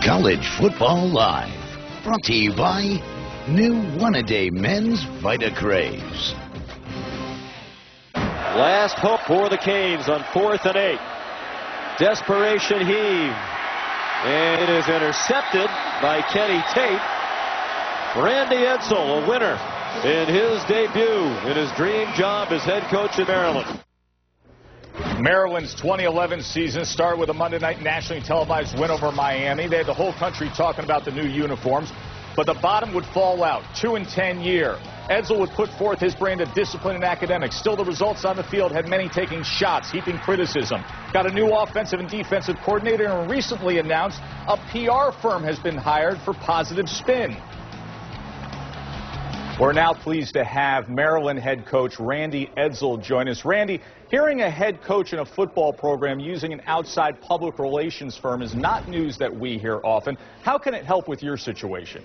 College Football Live, brought to you by new one-a-day men's Vita Craves. Last hope for the Canes on 4th and 8. Desperation heave. And it is intercepted by Kenny Tate. Randy Edsall, a winner in his debut in his dream job as head coach in Maryland. Maryland's 2011 season started with a Monday night nationally televised win over Miami. They had the whole country talking about the new uniforms, but the bottom would fall out. 2-10 year. Edsall would put forth his brand of discipline and academics. Still, the results on the field had many taking shots, heaping criticism. Got a new offensive and defensive coordinator, and recently announced a PR firm has been hired for positive spin. We're now pleased to have Maryland head coach Randy Edsall join us. Randy, hearing a head coach in a football program using an outside public relations firm is not news that we hear often. How can it help with your situation?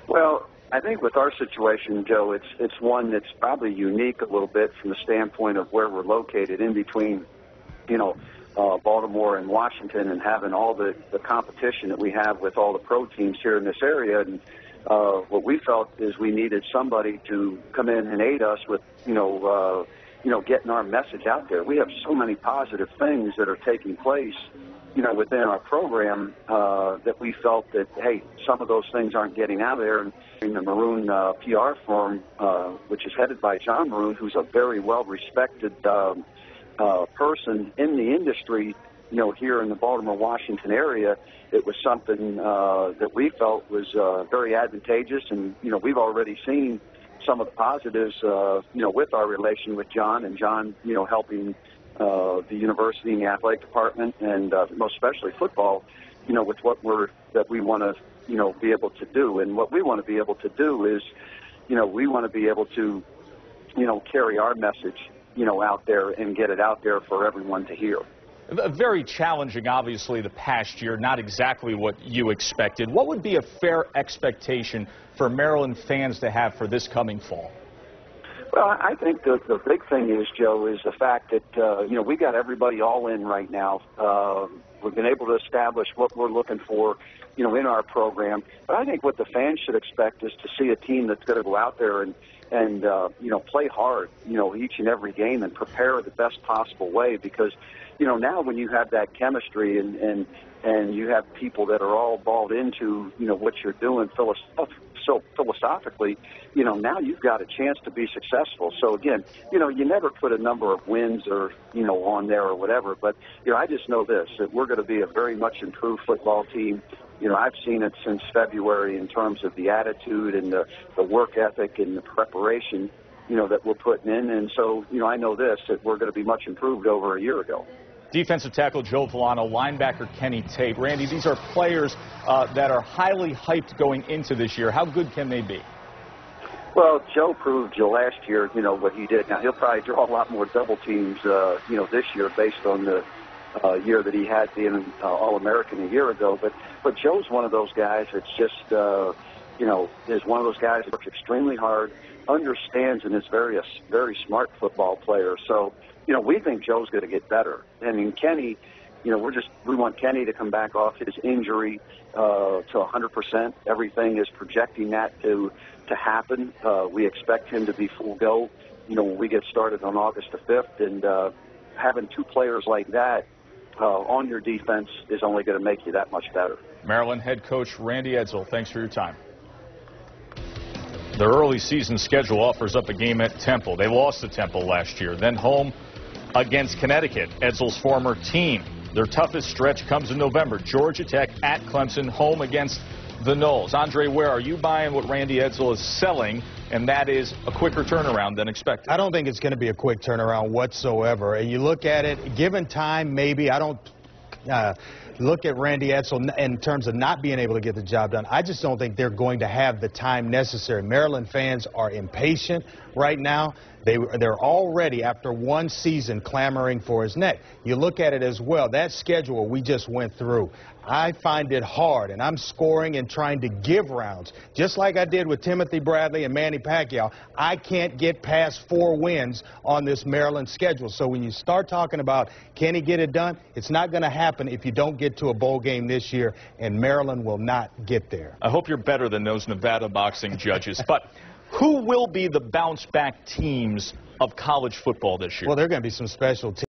Well, I think with our situation, Joe, it's one that's probably unique a little bit from the standpoint of where we're located in between, Baltimore and Washington, and having all the competition that we have with all the pro teams here in this area. And what we felt is we needed somebody to come in and aid us with, getting our message out there. We have so many positive things that are taking place, within our program that we felt that, hey, some of those things aren't getting out there. And the Maroon PR firm, which is headed by John Maroon, who's a very well-respected person in the industry, here in the Baltimore, Washington area, it was something that we felt was very advantageous. And, we've already seen some of the positives, with our relation with John, and John, helping the university and the athletic department, and most especially football, with what we want to, be able to do. And what we want to be able to do is, we want to be able to, carry our message, out there and get it out there for everyone to hear. Very challenging, obviously, the past year, not exactly what you expected. What would be a fair expectation for Maryland fans to have for this coming fall? Well, I think the big thing is, Joe, is the fact that, we got everybody all in right now. We've been able to establish what we're looking for, in our program. But I think what the fans should expect is to see a team that's going to go out there and play hard, each and every game, and prepare the best possible way. Because, now when you have that chemistry and you have people that are all bought into, what you're doing philosophically, now you've got a chance to be successful. So again, you never put a number of wins or, on there or whatever, but, I just know this, that we're going to be a very much improved football team. I've seen it since February in terms of the attitude and the work ethic and the preparation, that we're putting in. And so, I know this, that we're going to be much improved over a year ago. Defensive tackle Joe Villano, linebacker Kenny Tate. Randy, these are players that are highly hyped going into this year. How good can they be? Well, Joe proved last year, what he did. Now, he'll probably draw a lot more double teams, this year based on the year that he had being All-American a year ago. But Joe's one of those guys that's just, is one of those guys that works extremely hard, understands, and is very smart football player. So, we think Joe's going to get better. I mean, Kenny, we want Kenny to come back off his injury to 100%. Everything is projecting that to happen. We expect him to be full go, when we get started on August the 5th. And having two players like that on your defense is only going to make you that much better. Maryland head coach Randy Edsall, thanks for your time. Their early season schedule offers up a game at Temple. They lost to Temple last year, then home against Connecticut, Edsall's former team. Their toughest stretch comes in November. Georgia Tech at Clemson, home against the Noles. Andre, where are you buying what Randy Edsall is selling, and that is a quicker turnaround than expected? I don't think it's going to be a quick turnaround whatsoever. And you look at it, given time, maybe. I don't look at Randy Edsall in terms of not being able to get the job done. I just don't think they're going to have the time necessary. Maryland fans are impatient right now. They're already, after one season, clamoring for his neck. You look at it as well, that schedule we just went through. I find it hard, and I'm scoring and trying to give rounds. Just like I did with Timothy Bradley and Manny Pacquiao, I can't get past 4 wins on this Maryland schedule. So when you start talking about can he get it done, it's not going to happen if you don't get to a bowl game this year, and Maryland will not get there. I hope you're better than those Nevada boxing judges. But who will be the bounce-back teams of college football this year? Well, there are going to be some special teams.